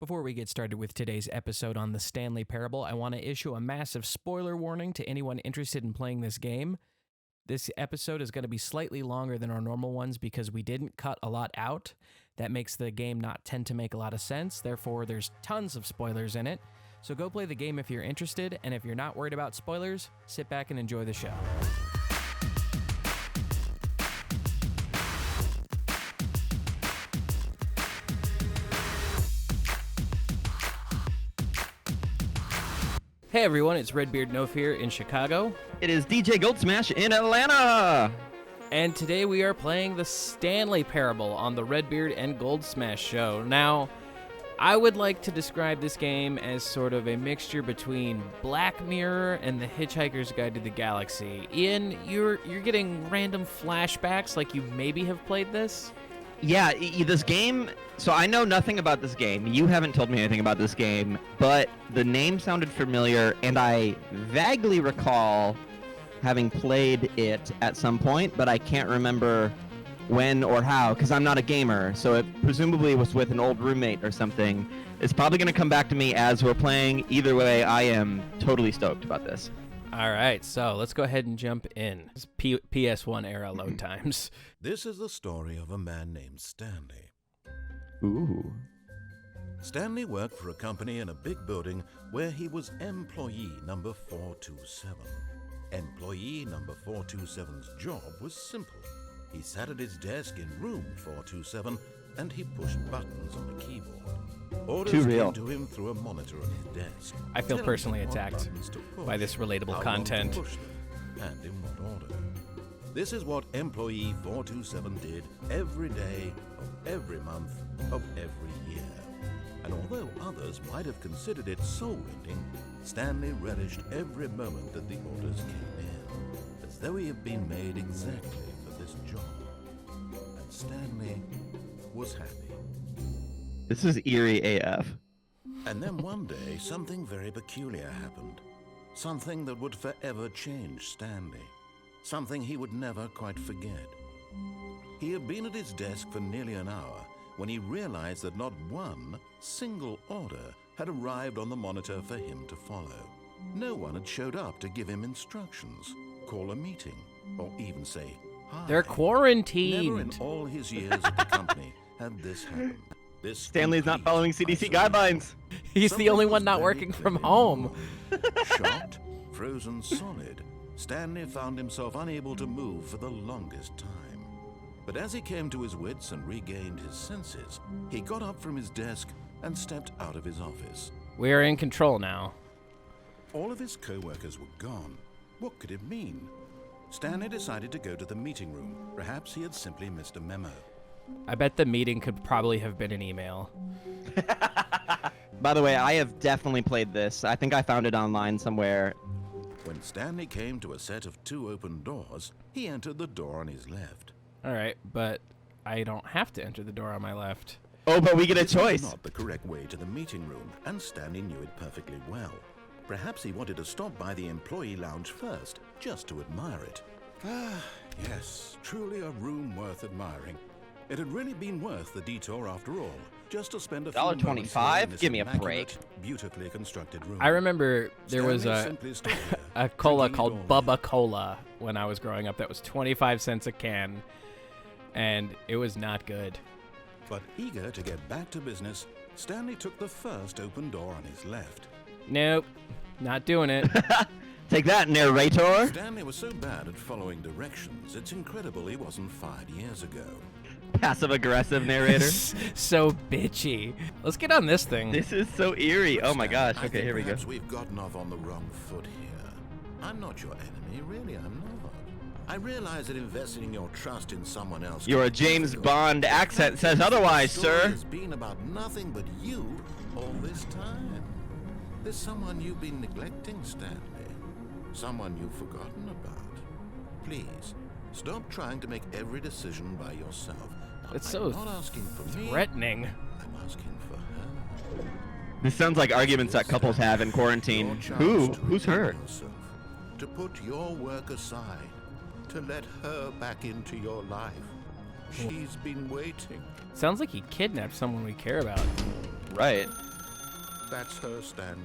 Before we get started with today's episode on the Stanley Parable, I want to issue a massive spoiler warning to anyone interested in playing this game. This episode is going to be slightly longer than our normal ones because we didn't cut a lot out. That makes the game not tend to make a lot of sense. Therefore, there's tons of spoilers in it. So go play the game if you're interested, and if you're not worried about spoilers, sit back and enjoy the show. Hey everyone, it's Redbeard No Fear in Chicago. It is DJ Goldsmash in Atlanta. And today we are playing the Stanley Parable on the Redbeard and Goldsmash show. Now, I would like to describe this game as sort of a mixture between Black Mirror and The Hitchhiker's Guide to the Galaxy. Ian, you're getting random flashbacks like you maybe have played this? Yeah, this game, so I know nothing about this game. You haven't told me anything about this game, but the name sounded familiar, and I vaguely recall having played it at some point, but I can't remember when or how, because I'm not a gamer, so it presumably was with an old roommate or something. It's probably going to come back to me as we're playing. Either way, I am totally stoked about this. All right, so let's go ahead and jump in. PS1 era load times. This is the story of a man named Stanley. Ooh. Stanley worked for a company in a big building where he was employee number 427. Employee number 427's job was simple. He sat at his desk in room 427 and he pushed buttons on the keyboard. Orders Too real. came to him through a monitor on his desk. I feel telling personally him what attacked buttons to push, by this relatable how long to content. push them, and in what order. This is what employee 427 did every day of every month of every year. And although others might have considered it soul-rending, Stanley relished every moment that the orders came in, as though he had been made exactly for this job. And Stanley was happy. This is eerie AF. And then one day, something very peculiar happened. Something that would forever change Stanley. Something he would never quite forget. He had been at his desk for nearly an hour when he realized that not one single order had arrived on the monitor for him to follow. No one had showed up to give him instructions, call a meeting, or even say hi. They're quarantined. Never in all his years at the company had this happened. This Stanley's not complete following CDC isolation. guidelines. He's the Something only was one not very working from clearly home. wrong. Shocked, frozen solid, Stanley found himself unable to move for the longest time. But as he came to his wits and regained his senses, he got up from his desk and stepped out of his office. We are in control now. All of his co-workers were gone. What could it mean? Stanley decided to go to the meeting room. Perhaps he had simply missed a memo. I bet the meeting could probably have been an email. By the way, I have definitely played this. I think I found it online somewhere. When Stanley came to a set of 2 open doors, he entered the door on his left. All right, but I don't have to enter the door on my left. Oh, but we get a This was choice. not the correct way to the meeting room, and Stanley knew it perfectly well. Perhaps he wanted to stop by the employee lounge first, just to admire it. Ah, yes, truly a room worth admiring. It had really been worth the detour after all, just to spend a few moments here $1.25? in this Give me a immaculate, beautifully constructed room. I remember there was Stanley a simply stood there, a cola drinking called it all in. Bubba Cola when I was growing up. That was 25 cents a can, and it was not good. But eager to get back to business, Stanley took the first open door on his left. Nope, not doing it. Take that, narrator. Stanley was so bad at following directions, it's incredible he wasn't fired years ago. Passive-aggressive narrator. So bitchy. Let's get on this thing. This is so eerie. Oh my gosh. I Okay, think here we go. perhaps we've gotten off on the wrong foot here. I'm not your enemy, really, I'm not. I realize that investing your trust in someone else... Your can be James difficult. Bond accent says The otherwise, story sir. has been about nothing but you all this time. There's someone you've been neglecting, Stanley. Someone you've forgotten about. Please, stop trying to make every decision by yourself. Now, It's I'm so not asking for me. threatening. I'm asking for her. This sounds like arguments that couples have in quarantine. Your chance Who? to Who's her? redeem yourself, to put your work aside, to let her back into your life. She's been waiting. Sounds like he kidnapped someone we care about. Right. That's her, Stanley.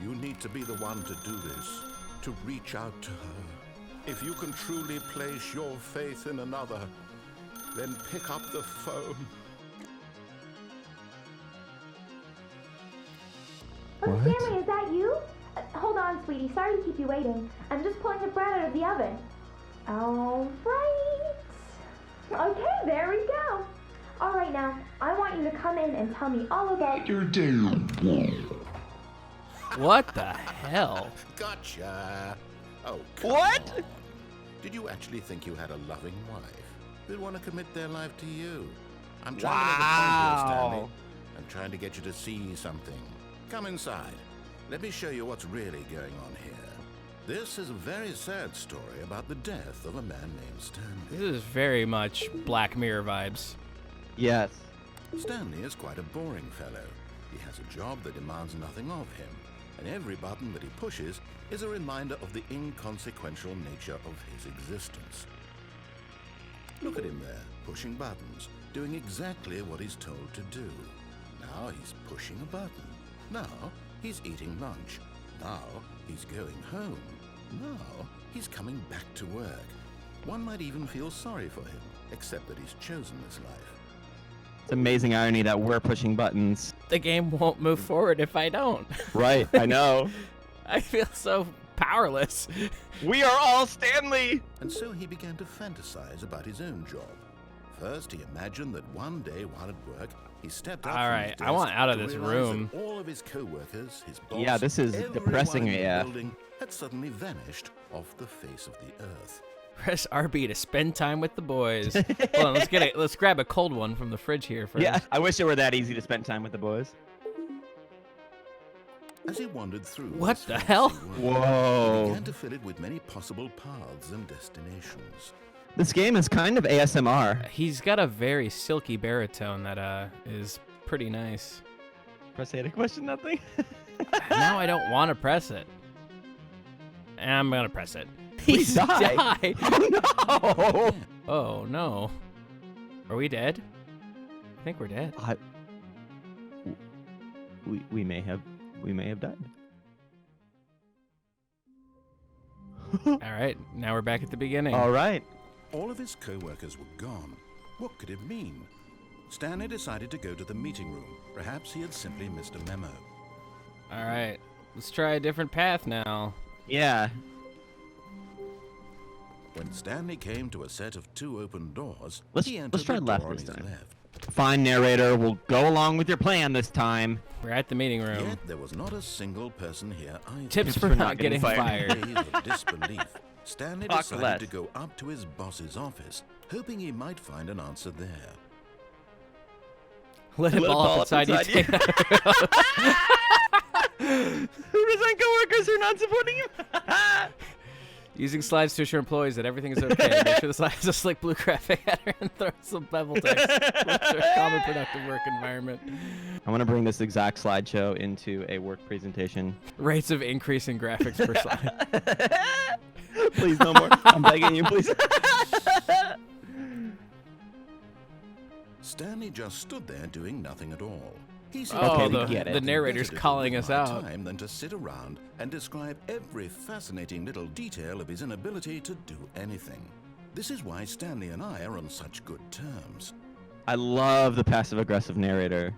You need to be the one to do this, to reach out to her. If you can truly place your faith in another, then pick up the phone. Oh, Stanley, is that you? Hold on, sweetie. Sorry to keep you waiting. I'm just pulling the bread out of the oven. All right. Okay, there we go. All right, now, I want you to come in and tell me all about your day. What the hell? Gotcha. Oh, come What? on. Did you actually think you had a loving wife who'd want to commit their life to you? I'm trying to make a point here, Stanley. I'm trying to get you to see something. Come inside. Let me show you what's really going on here. This is a very sad story about the death of a man named Stanley. This is very much Black Mirror vibes. Yes. Stanley is quite a boring fellow. He has a job that demands nothing of him, and every button that he pushes is a reminder of the inconsequential nature of his existence. Look at him there, pushing buttons, doing exactly what he's told to do. Now he's pushing a button. Now he's eating lunch. Now he's going home. Now he's coming back to work. One might even feel sorry for him, except that he's chosen this life. It's amazing irony that we're pushing buttons. The game won't move forward if I don't. Right, I know. I feel so powerless. We are all Stanley! And so he began to fantasize about his own job. First, he imagined that one day while at work, he stepped up All from right, his I desk want out of to this realize room. that all of his co-workers, his boss, Yeah, this is everyone depressing in the AF. building had suddenly vanished off the face of the earth. Press RB to spend time with the boys. Hold on, let's grab a cold one from the fridge here first. Yeah, I wish it were that easy to spend time with the boys. As he wandered through What this the fancy hell? world, Whoa. he began to fill it with many possible paths and destinations. This game is kind of ASMR. He's got a very silky baritone that is pretty nice. Press A to question that thing. Now I don't want to press it. I'm gonna press it. Please die. died. Oh no! Oh no. Are we dead? I think we're dead. We may have died. All right, now we're back at the beginning. All right. All of his co-workers were gone. What could it mean? Stanley decided to go to the meeting room. Perhaps he had simply missed a memo. All right, let's try a different path now. Yeah. When Stanley came to a set of 2 open doors, Let's he entered try the left door on this his time. left. Fine, narrator. We'll go along with your plan this time. We're at the meeting room. Yet there was not a single person here either. Tips for not getting fired. In a daze of disbelief, Stanley Fuck decided less. to go up to his boss's office, hoping he might find an answer there. Let it ball up inside you. you. 100% coworkers who are not supporting him. Using slides to assure employees that everything is okay. Make sure the slide has a slick blue graphic header and throw some bevel text. A common productive work environment. I want to bring this exact slideshow into a work presentation. Rates of increase in graphics per slide. Please, no more. I'm begging you, please. Stanley just stood there doing nothing at all. He seemed Oh, to we think get it. the it'd be narrator's better to calling devote us my out. time than to sit around and describe every fascinating little detail of his inability to do anything. This is why Stanley and I are on such good terms. I love the passive-aggressive narrator.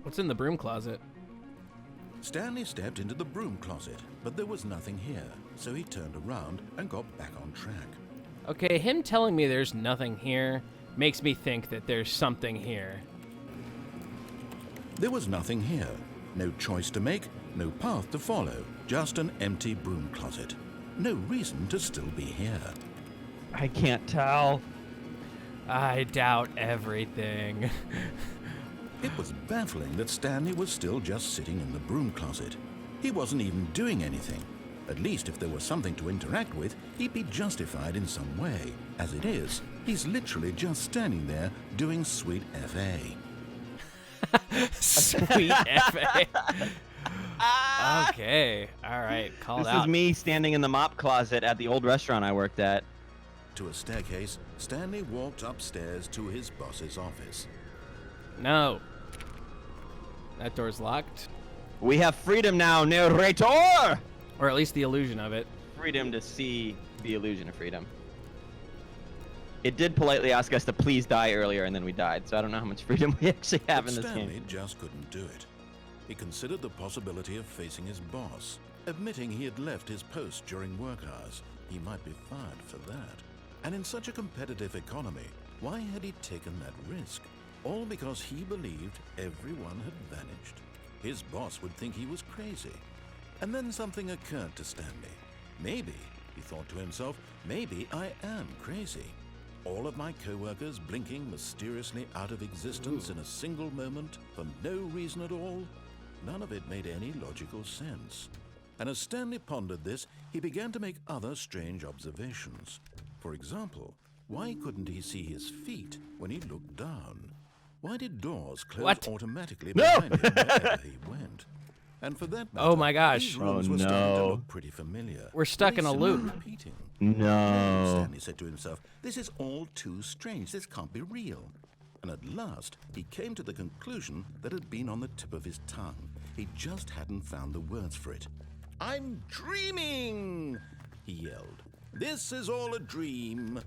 What's in the broom closet? Stanley stepped into the broom closet, but there was nothing here, so he turned around and got back on track. Okay, him telling me there's nothing here makes me think that there's something here. There was nothing here. No choice to make, no path to follow, just an empty broom closet. No reason to still be here. I can't tell. I doubt everything. It was baffling that Stanley was still just sitting in the broom closet. He wasn't even doing anything. At least if there was something to interact with, he'd be justified in some way. As it is, he's literally just standing there doing sweet FA. Sweet FA. Okay, all right, called This out. is me standing in the mop closet at the old restaurant I worked at. To a staircase, Stanley walked upstairs to his boss's office. No. That door's locked. We have freedom now, narrator! Or at least the illusion of it. Freedom to see the illusion of freedom. It did politely ask us to please die earlier, and then we died, so I don't know how much freedom we actually have But in this Stanley game. just couldn't do it. He considered the possibility of facing his boss, admitting he had left his post during work hours. He might be fired for that. And in such a competitive economy, why had he taken that risk? All because he believed everyone had vanished. His boss would think he was crazy. And then something occurred to Stanley. Maybe, he thought to himself, maybe I am crazy. All of my co-workers blinking mysteriously out of existence in a single moment for no reason at all. None of it made any logical sense. And as Stanley pondered this, he began to make other strange observations. For example, why couldn't he see his feet when he looked down? Why did doors close automatically behind him wherever he went? And for that matter, Oh my gosh. these rooms were starting to look pretty familiar. We're stuck They in a seemed loop. repeating. No. Stanley said to himself, this is all too strange. This can't be real. And at last, he came to the conclusion that had been on the tip of his tongue. He just hadn't found the words for it. I'm dreaming, he yelled. This is all a dream.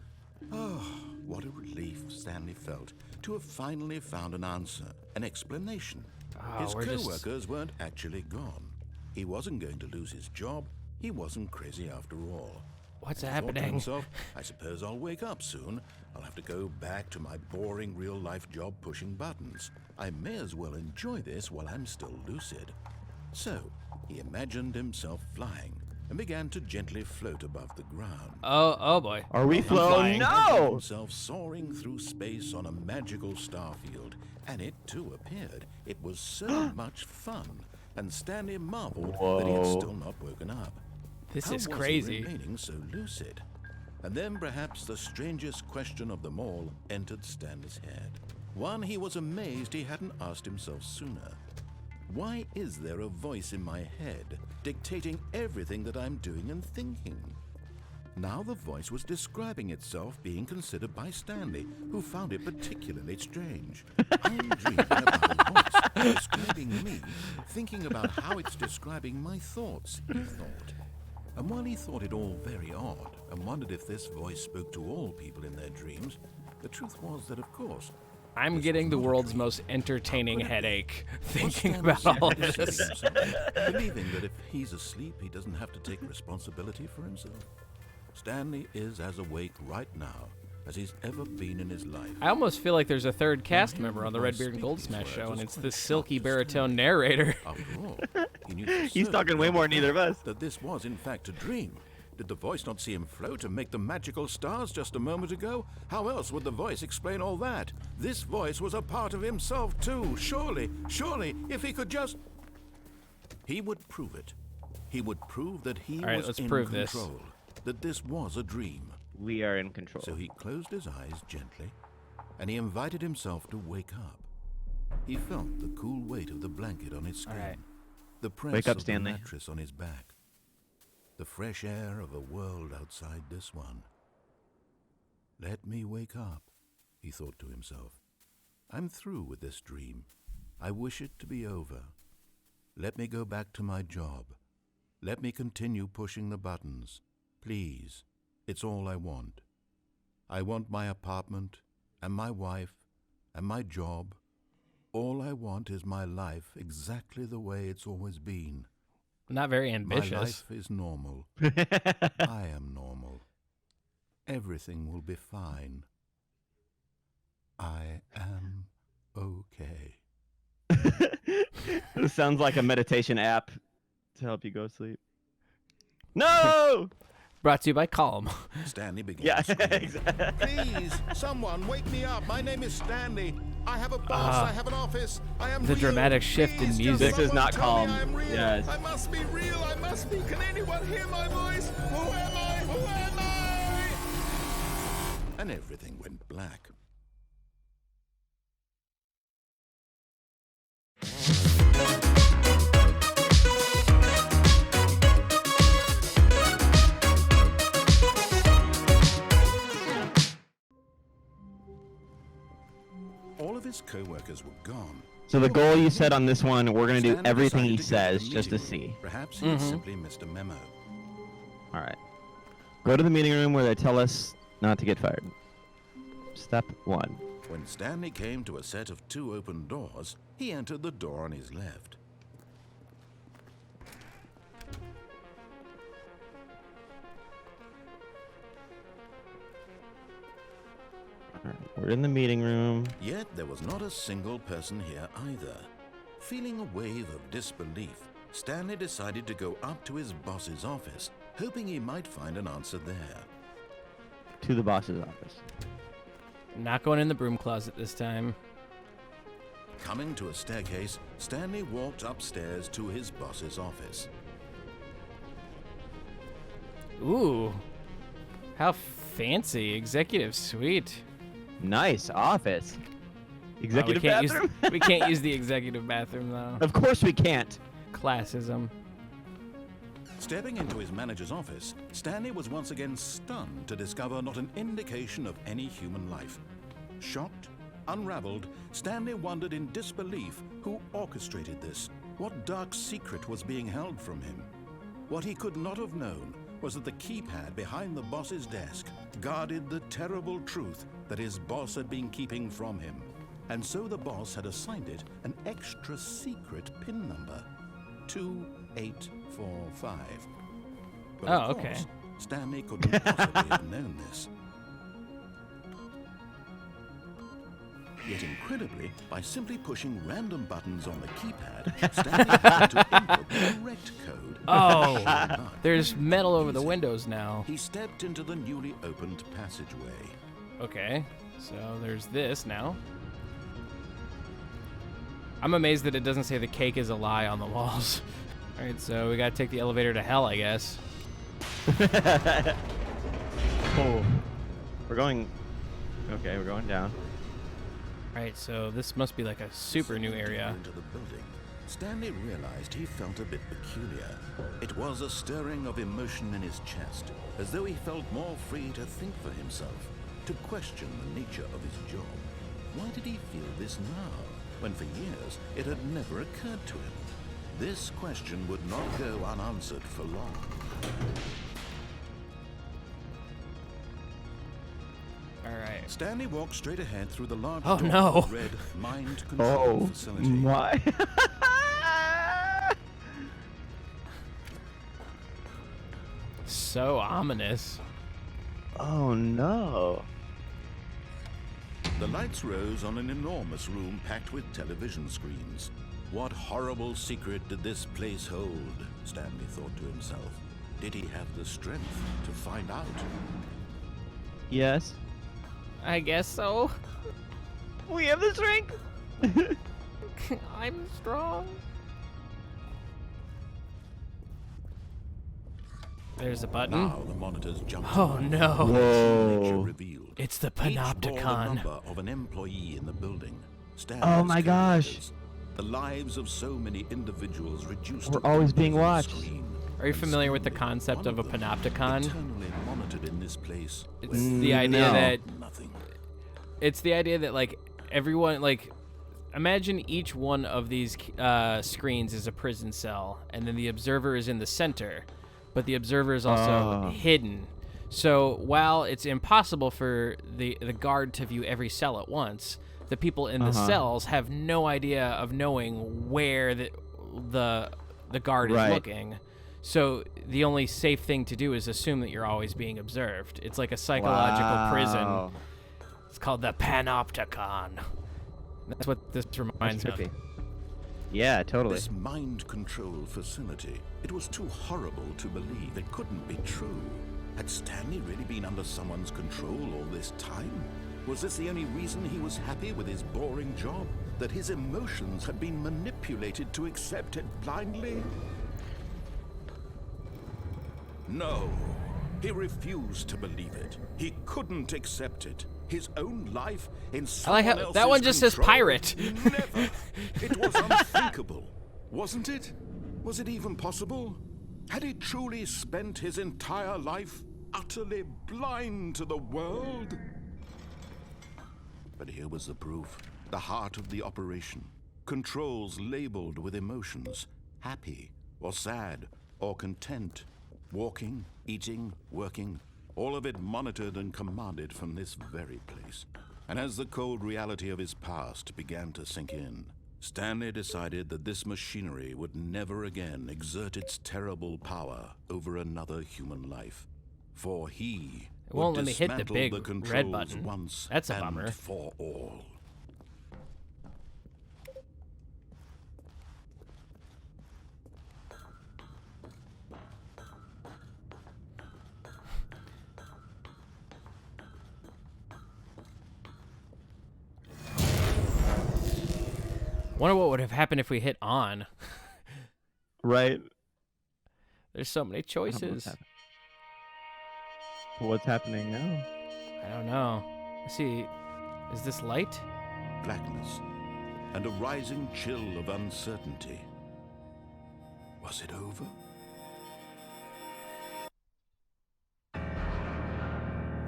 Oh, what a relief Stanley felt to have finally found an answer, an explanation. His co-workers weren't actually gone. He wasn't going to lose his job. He wasn't crazy after all. What's He thought to happening? himself, I suppose I'll wake up soon. I'll have to go back to my boring real-life job pushing buttons. I may as well enjoy this while I'm still lucid. So, he imagined himself flying and began to gently float above the ground. Oh boy. Are we flying. floating? Imagined No! himself soaring through space on a magical star field, and it too appeared. It was so much fun, and Stanley marveled that he had still not woken up. This How is was crazy. he remaining so lucid? And then perhaps the strangest question of them all entered Stanley's head. One he was amazed he hadn't asked himself sooner. Why is there a voice in my head dictating everything that I'm doing and thinking? Now the voice was describing itself being considered by Stanley, who found it particularly strange. I'm dreaming about a voice describing me, thinking about how it's describing my thoughts, he thought. And while he thought it all very odd and wondered if this voice spoke to all people in their dreams, the truth was that, of course, I'm getting the world's most entertaining headache thinking about all of this. believing that if he's asleep, he doesn't have to take responsibility for himself. Stanley is as awake right now as he's ever been in his life. I almost feel like there's a third cast member on the Redbeard and Goldsmash show, and it's this silky baritone narrator. After all, he knew for He's certain talking way more than either of us. that this was in fact a dream. Did the voice not see him float and make the magical stars just a moment ago? How else would the voice explain all that? This voice was a part of himself too. Surely, if he could just... He would prove it. He would prove that he All right, was let's in prove this. control. That this was a dream. We are in control. So he closed his eyes gently, and he invited himself to wake up. He felt the cool weight of the blanket on his skin, right. the press Wake up, of Stanley. the mattress on his back, the fresh air of a world outside this one. Let me wake up, he thought to himself. I'm through with this dream. I wish it to be over. Let me go back to my job. Let me continue pushing the buttons. Please, it's all I want. I want my apartment, and my wife, and my job. All I want is my life exactly the way it's always been. Not very My ambitious. life is normal. I am normal. Everything will be fine. I am okay. This sounds like a meditation app to help you go to sleep. No! Brought to you by Calm. Stanley began Yeah, screaming. exactly. Please, someone, wake me up. My name is Stanley. I have a boss. I have an office. I am The real. dramatic shift in Please, just music. This is someone not tell me calm. I am real. Yes. I must be real. I must be. Can anyone hear my voice? Who am I? Who am I? And everything went black. All of his co-workers were gone. So the goal you said on this one, we're going to do Stanley everything decided he to go says the just to meeting see. room. Perhaps he had simply missed a memo. All right. Go to the meeting room where they tell us not to get fired. Step 1. When Stanley came to a set of 2 open doors, he entered the door on his left. All right, we're in the meeting room. Yet there was not a single person here either. Feeling a wave of disbelief, Stanley decided to go up to his boss's office, hoping he might find an answer there. To the boss's office. Not going in the broom closet this time. Coming to a staircase, Stanley walked upstairs to his boss's office. Ooh. How fancy. Executive suite. Nice office. Executive we can't bathroom? we can't use the executive bathroom, though. Of course we can't. Classism. Stepping into his manager's office, Stanley was once again stunned to discover not an indication of any human life. Shocked, unraveled, Stanley wondered in disbelief who orchestrated this, what dark secret was being held from him. What he could not have known was that the keypad behind the boss's desk guarded the terrible truth that his boss had been keeping from him. And so the boss had assigned it an extra secret PIN number, 2845. But of okay. course, Stanley couldn't possibly have known this. Yet incredibly, by simply pushing random buttons on the keypad, Stanley had to input the correct code. Oh, there's metal over the windows now. He stepped into the newly opened passageway. Okay, so there's this now. I'm amazed that it doesn't say the cake is a lie on the walls. All right, so we gotta take the elevator to hell, I guess. Oh. We're going... Okay, we're going down. All right, so this must be like a super new area. Into the building, Stanley realized he felt a bit peculiar. It was a stirring of emotion in his chest, as though he felt more free to think for himself, to question the nature of his job. Why did he feel this now, when for years it had never occurred to him? This question would not go unanswered for long. All right. Stanley walked straight ahead through the large Oh, door no. of the red mind control facility. Why? So ominous. Oh, no. The lights rose on an enormous room packed with television screens. What horrible secret did this place hold? Stanley thought to himself. Did he have the strength to find out? Yes. I guess so. We have the strength. I'm strong. There's a button. Now the monitors jumped. Oh, to life. no. Whoa. Nature revealed. It's the Each bore the panopticon. number of an employee in the building. Oh my gosh. coworkers. The lives of so many individuals reduced. We're to always being numbers on watched. screen. Are you And familiar with the suddenly, concept one of a them, panopticon? eternally monitored in this place. It's where the idea No. that nothing. it's the idea that like everyone like imagine each one of these screens is a prison cell, and then the observer is in the center, but the observer is also hidden. So while it's impossible for the guard to view every cell at once, the people in the cells have no idea of knowing where the guard is looking. So the only safe thing to do is assume that you're always being observed. It's like a psychological prison. It's called the panopticon. That's what this reminds me of. Yeah, totally. This mind control facility, it was too horrible to believe. It couldn't be true. Had Stanley really been under someone's control all this time? Was this the only reason he was happy with his boring job? That his emotions had been manipulated to accept it blindly? No, he refused to believe it. He couldn't accept it. His own life in I someone like how else's that one just says control? pirate. Never. It was unthinkable, wasn't it? Was it even possible? Had he truly spent his entire life utterly blind to the world? But here was the proof. the heart of the operation, controls labeled with emotions, happy or sad or content, walking, eating, working, all of it monitored and commanded from this very place. And as the cold reality of his past began to sink in, Stanley decided that this machinery would never again exert its terrible power over another human life. For he It won't would let me hit the dismantle big the controls red button. once That's a and bummer. for all. Wonder what would have happened if we hit on. Right. There's so many choices. What's happening now? I don't know. Let's see. Is this light? Blackness and a rising chill of uncertainty. Was it over?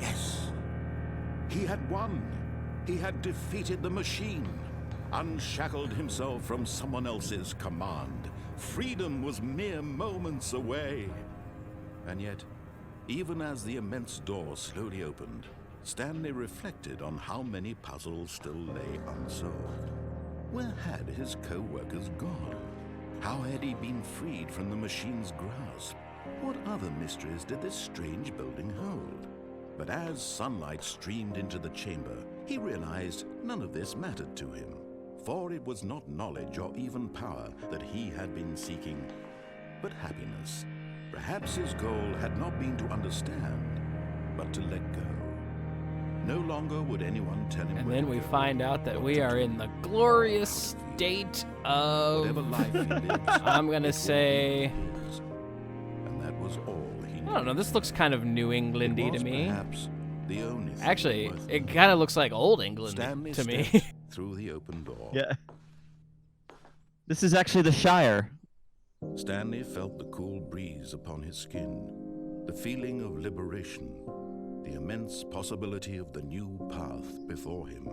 Yes. He had won. He had defeated the machine, unshackled himself from someone else's command. Freedom was mere moments away. And yet, even as the immense door slowly opened, Stanley reflected on how many puzzles still lay unsolved. Where had his co-workers gone? How had he been freed from the machine's grasp? What other mysteries did this strange building hold? But as sunlight streamed into the chamber, he realized none of this mattered to him, for it was not knowledge or even power that he had been seeking, but happiness. Perhaps his goal had not been to understand, but to let go. No longer would anyone tell him. And where then to we go, find out that what we to are do. in the glorious state of, Whatever life he lived, I'm gonna say, and that was all he I don't know, this looks kind of New It Englandy was to me. perhaps the only thing Actually, worth it kind of looks like Old England Stanley to me. stepped through the open door. Yeah. This is actually the Shire. Stanley felt the cool breeze upon his skin, the feeling of liberation, the immense possibility of the new path before him.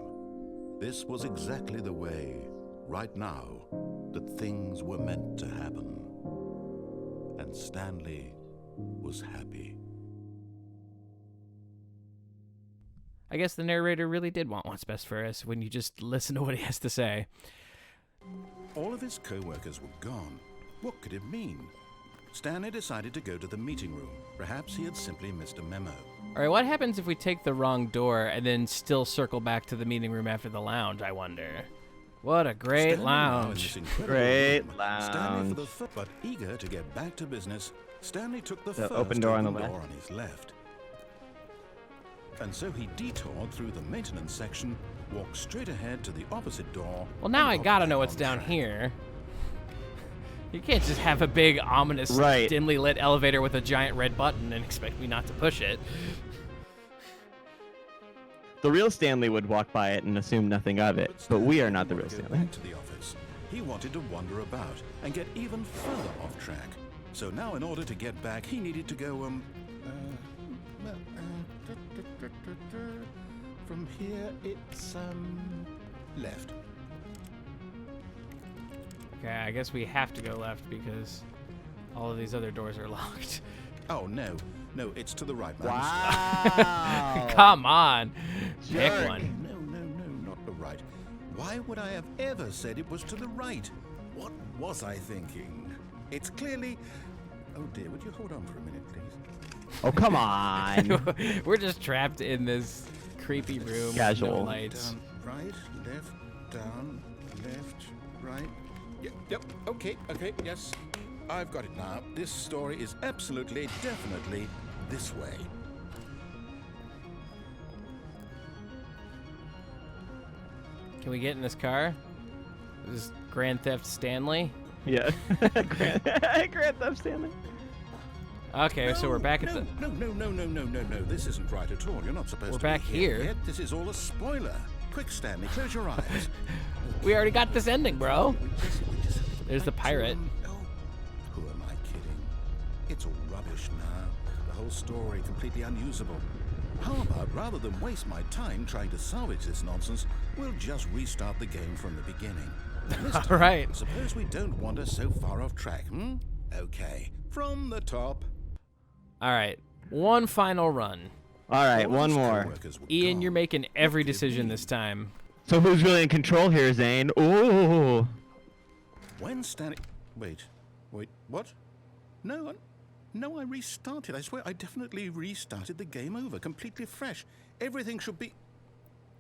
This was exactly the way, right now, that things were meant to happen. And Stanley was happy. I guess the narrator really did want what's best for us when you just listen to what he has to say. All of his co-workers were gone. What could it mean? Stanley decided to go to the meeting room. Perhaps he had simply missed a memo. All right, what happens if we take the wrong door and then still circle back to the meeting room after the lounge, I wonder? What a great Standing now in lounge. this incredible Great room, Stanley, lounge. but eager to get back to business, Stanley took the The first open door on the door left. on his left. And so he detoured through the maintenance section, walked straight ahead to the opposite door. Well, now and I got gotta back know what's on down track. here. You can't just have a big, ominous, Right. dimly lit elevator with a giant red button and expect me not to push it. The real Stanley would walk by it and assume nothing of it, but we are not the real Stanley Stanley. wanted to go back to the office. He wanted to wander about and get even further off track. So now, in order to get back, he needed to go from here it's left. Okay, I guess we have to go left because all of these other doors are locked. Oh no, it's to the right, man. Wow. Come on. Pick Jerk. one. No, not the right. Why would I have ever said it was to the right? What was I thinking? It's clearly. Oh dear, would you hold on for a minute, please? Oh, come on. We're just trapped in this creepy room with no Casual. lights. Down, right, left, down, left, right. Yep, okay, yes. I've got it now. This story is absolutely, definitely this way. Can we get in this car? This is Grand Theft Stanley. Yeah. Grand Theft Stanley. Okay, so we're back at the... No. This isn't right at all. You're not supposed We're to back be here. yet. This is all a spoiler. Quick, Stanley, close your eyes. We already got this ending, bro. We just There's the pirate. Oh, who am I kidding? It's all rubbish now. The whole story completely unusable. How about, rather than waste my time trying to salvage this nonsense, we'll just restart the game from the beginning. This All time, right. Suppose we don't wander so far off track, hmm? Okay, from the top. All right. One final run. All right, All one his more. co-workers were Ian, gone. you're making every could it decision be? this time. So who's really in control here, Zane? Ooh. When Stanley... Wait, what? No, I restarted. I swear, I definitely restarted the game over, completely fresh. Everything should be...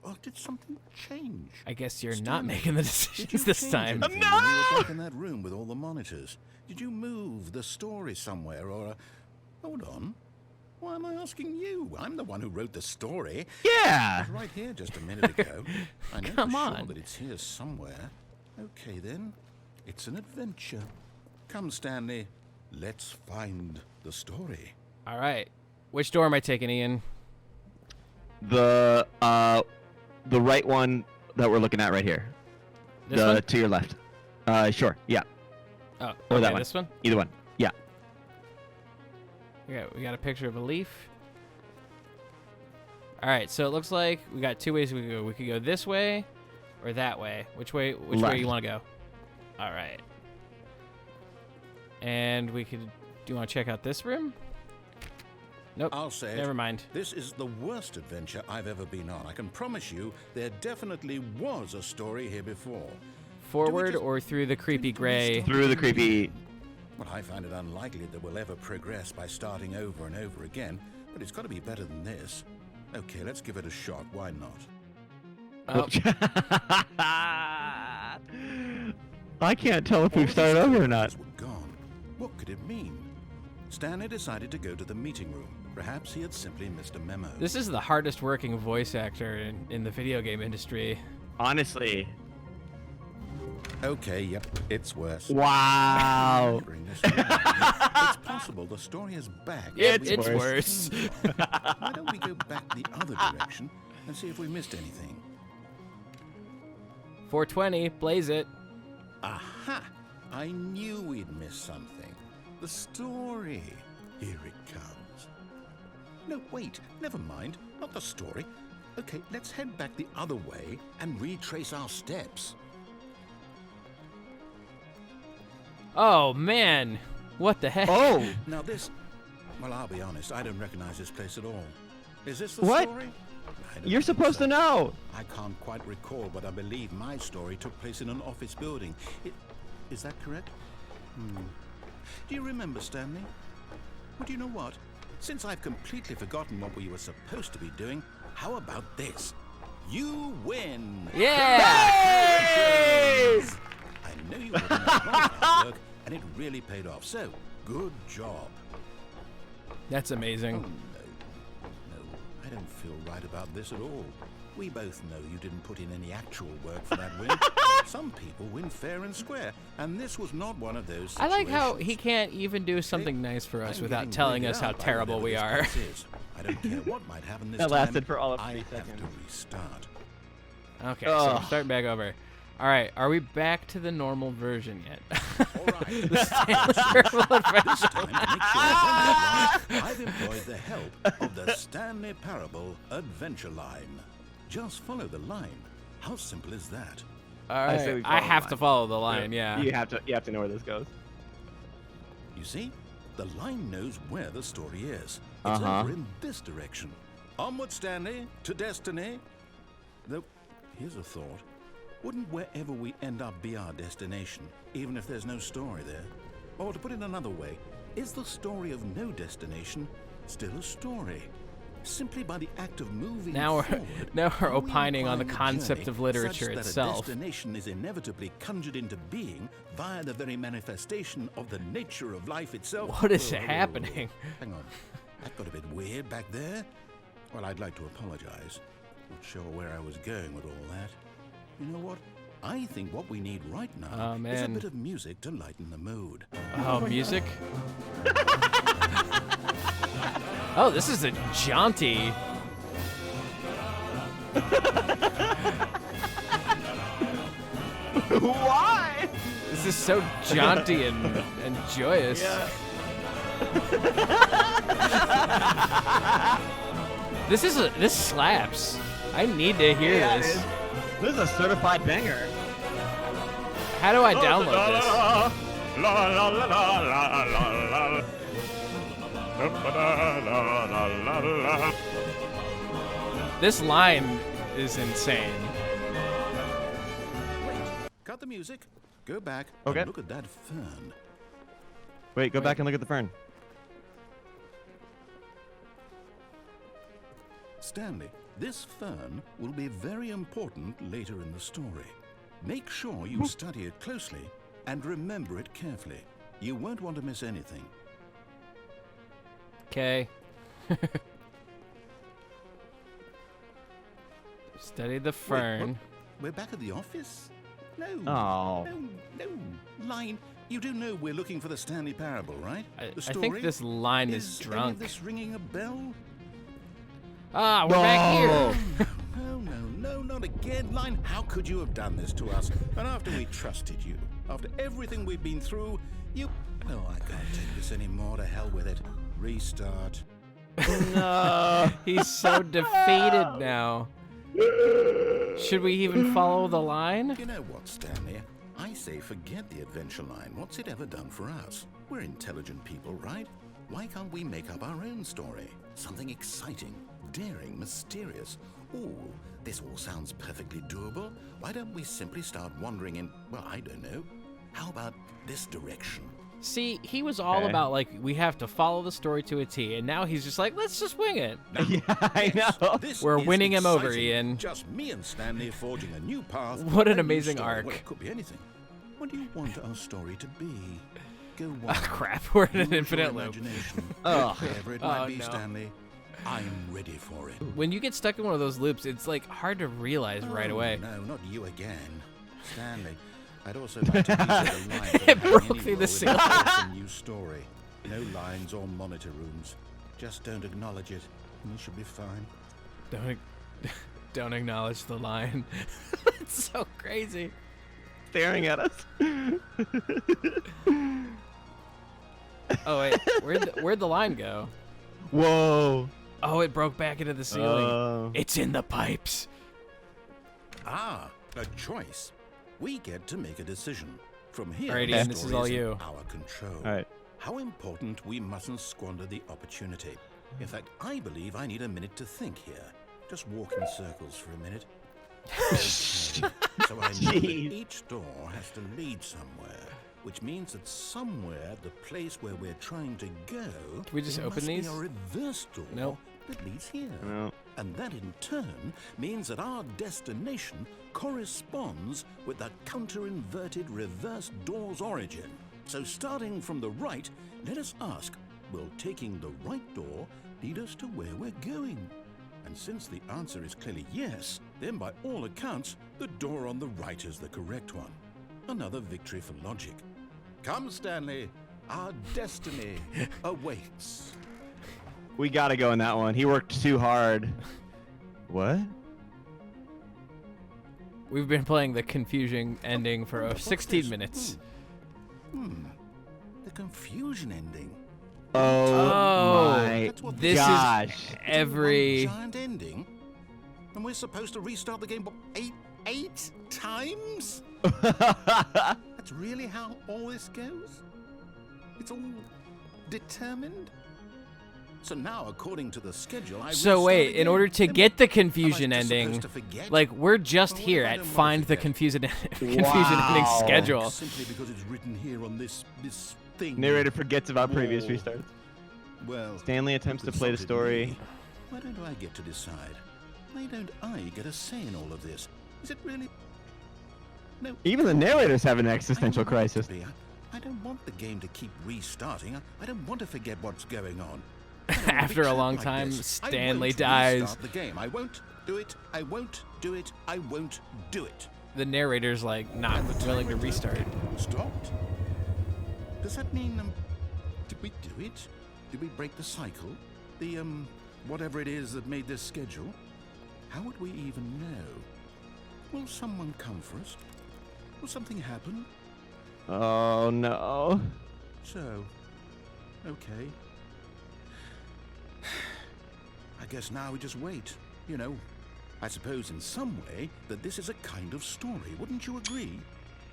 Oh, did something change? I guess you're not Stanley, making the did you decisions this change time. anything when you were back in that room with all the monitors? Did you move the story somewhere, or... Hold on. Why am I asking you? I'm the one who wrote the story. Yeah. It was right here just a minute ago. I know Come for on. sure that it's here somewhere. Okay, then. It's an adventure. Come, Stanley. Let's find the story. All right. Which door am I taking, Ian? The right one that we're looking at right here. This one? To your left. Sure. Yeah. Oh, Or okay, that one. this one? Either one. Yeah. We got a picture of a leaf. All right, so it looks like we got two ways we could go. We could go this way or that way. Which way Left. you want to go? All right. And we could... Do you want to check out this room? Nope. I'll say Never it. mind. This is the worst adventure I've ever been on. I can promise you there definitely was a story here before. Forward just- or through the creepy gray? Through the creepy. Well, I find it unlikely that we'll ever progress by starting over and over again, but it's got to be better than this. Okay, let's give it a shot. Why not? Oh, I can't tell if All we've of started his over or not. characters were gone. What could it mean? Stanley decided to go to the meeting room. Perhaps he had simply missed a memo. this is the hardest working voice actor in the video game industry. Honestly. Okay, yep, it's worse. Wow. Bring this to mind. It's possible the story is back. Yep, where we it's first worse. came from. Why don't we go back the other direction and see if we missed anything? 420, blaze it. Aha! I knew we'd missed something. The story. Here it comes. No, wait, never mind. Not the story. Okay, let's head back the other way and retrace our steps. Oh, man. What the heck? Oh. Now this... Well, I'll be honest, I don't recognize this place at all. Is this the What? story? I don't You're think supposed so. to know. I can't quite recall, but I believe my story took place in an office building. Is that correct? Do you remember, Stanley? Well, do you know what? Since I've completely forgotten what we were supposed to be doing, how about this? You win! Yeah! I know you were doing a lot of hard work, and it really paid off. So, good job. That's Oh, amazing. no, I don't feel right about this at all. We both know you didn't put in any actual work for that win. Some people win fair and square, and this was not one of those I like how situations. he can't even do something nice for us I'm without getting telling weirded us how out by terrible whatever we this are. place is. I don't care what might happen this That time. lasted for all of I 3 have seconds. to restart. Okay, so Ugh. we're starting back over. All right, are we back to the normal version yet? All right. The Stanley Parable Adventure. This time, to make sure I don't get lost, I've employed the help of the Stanley Parable Adventure Line. Just follow the line. How simple is that? All say we right, follow I the have line. to follow the line, yeah. You have to know where this goes. You see, the line knows where the story is. It's Uh-huh. over in this direction. Onward, Stanley, to destiny. Though, here's a thought. Wouldn't wherever we end up be our destination, even if there's no story there? Or to put it another way, is the story of no destination still a story? Simply by the act of moving Now we're- forward, now we're are we opining on the implying a concept journey of literature such that itself. A destination is inevitably conjured into being via the very manifestation of the nature of life itself. What is Whoa, whoa, whoa, whoa. happening? Hang on. That got a bit weird back there. Well, I'd like to apologize. Not sure where I was going with all that. You know what? I think what we need right now Oh, is a man. bit of music to lighten the mood. Oh, music? Oh, this is a jaunty. Why? This is so jaunty and joyous. This slaps. I need to hear this. This is a certified banger. How do I download this? This line is insane. Cut the music. Go back Okay. and look at that fern. Wait, go back and look at the fern. Stanley, this fern will be very important later in the story. Make sure you study it closely and remember it carefully. You won't want to miss anything. Okay. Study the fern. Wait, what? We're back at the office? No. Oh. No. Line, you do know we're looking for the Stanley Parable, right? I The think story? this line is Any of drunk. this ringing a bell? Ah, we're back here. No, not again, Line. How could you have done this to us? And after we trusted you, after everything we've been through, you... Oh, I can't take this anymore. To hell with it. Restart. No. He's so defeated now. Should we even follow the line? You know what, Stanley? I say forget the adventure line. What's it ever done for us? We're intelligent people, right? Why can't we make up our own story? Something exciting, daring, mysterious. Ooh, this all sounds perfectly doable. Why don't we simply start wandering in, well, I don't know. How about this direction? See, he was all Okay. about, like, we have to follow the story to a T, and now he's just like, let's just wing it. Yeah, I know. This We're is winning him over, exciting. Ian. Just me and Stanley forging a new path. What an a new amazing story. arc. Well, it could be anything. What do you want our story to be? Go Ah, wild. crap, we're in an Use your infinite loop. imagination. Ugh. Whatever it Oh, might be, no. Stanley, I'm ready for it. When you get stuck in one of those loops, it's, like, hard to realize right Oh, away. No, not you again. Stanley, I'd also like to use the line It broke through the ceiling. a new story. No lines or monitor rooms. Just don't acknowledge it, and you should be fine. Don't acknowledge the line. It's so crazy. Staring at us. Oh, wait, where'd the line go? Whoa. Oh, it broke back into the ceiling. Oh. It's in the pipes. Ah, a choice. We get to make a decision. From here, All right, the Ian, this is story all in you. Our control. All right. How important we mustn't squander the opportunity. In fact, I believe I need a minute to think here. Just walk in circles for a minute. Okay. So I know that Jeez. each door has to lead somewhere, which means that somewhere, the place where we're trying to go, Can we just there open must these? be a reverse door Nope. that leads here. No. And that in turn means that our destination corresponds with the counter-inverted reverse door's origin. So starting from the right, let us ask, will taking the right door lead us to where we're going? And since the answer is clearly yes, then by all accounts, the door on the right is the correct one. Another victory for logic. Come, Stanley, our destiny awaits. We gotta go in that one. He worked too hard. What? We've been playing the confusion ending for 16 minutes. The confusion ending. Oh, my That's what this is gosh. every... One giant ending, and we're supposed to restart the game what, eight times? That's really how all this goes? It's all determined? So now, according to the schedule, I So restart wait, in again. order to Then get the am I confusion just ending, supposed to forget? like, we're just Well, what here if I at don't wanna find the forget? confusion ending Wow. schedule. Simply because it's written here on this thing. Narrator forgets about previous Whoa. restarts. Well, Stanley attempts to play the consulted story. me. Why don't I get to decide? Why don't I get a say in all of this? Is it really? No. Even the narrators have an I existential don't want it to crisis. be. I don't want the game to keep restarting. I don't want to forget what's going on. I don't want to be After a trapped long like time, this. I Stanley won't dies. restart the game. I won't do it. I won't do it. I won't do it. The narrator's, like, not willing to restart. Stopped. Does that mean did we do it? Did we break the cycle? The whatever it is that made this schedule? How would we even know? Will someone come for us? Will something happen? Oh no. So, okay. I guess now we just wait. You know, I suppose in some way that this is a kind of story, wouldn't you agree?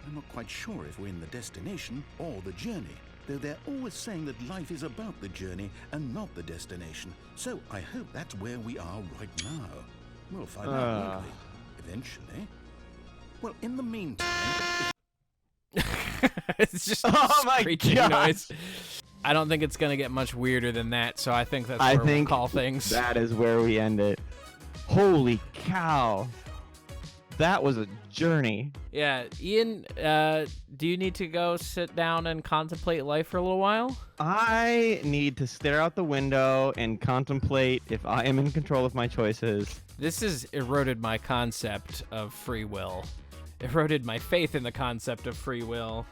I'm not quite sure if we're in the destination or the journey, though they're always saying that life is about the journey and not the destination. So I hope that's where we are right now. We'll find out, won't we? Eventually. Well, in the meantime... It's just Oh my screeching gosh. noise. I don't think it's going to get much weirder than that, so I think that's where we'll call things. That is where we end it. Holy cow. That was a journey. Yeah, Ian, do you need to go sit down and contemplate life for a little while? I need to stare out the window and contemplate if I am in control of my choices. This has eroded my concept of free will. Eroded my faith in the concept of free will.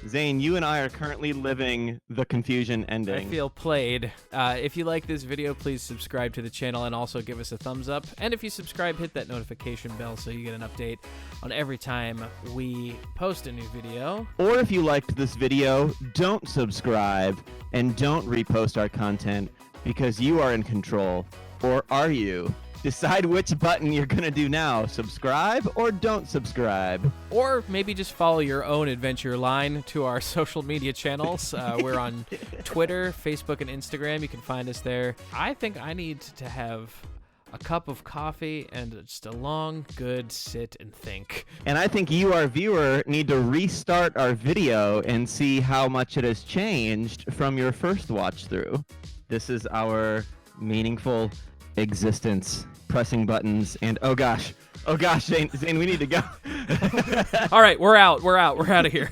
Zane, you and I are currently living the confusion ending. I feel played. If you like this video, please subscribe to the channel and also give us a thumbs up. And if you subscribe, hit that notification bell so you get an update on every time we post a new video. Or if you liked this video, don't subscribe and don't repost our content because you are in control. Or are you? Decide which button you're going to do now. Subscribe or don't subscribe. Or maybe just follow your own adventure line to our social media channels. We're on Twitter, Facebook, and Instagram. You can find us there. I think I need to have a cup of coffee and just a long, good sit and think. And I think you, our viewer, need to restart our video and see how much it has changed from your first watch through. This is our meaningful existence, pressing buttons, and oh gosh, Zane, we need to go. All right, we're out of here.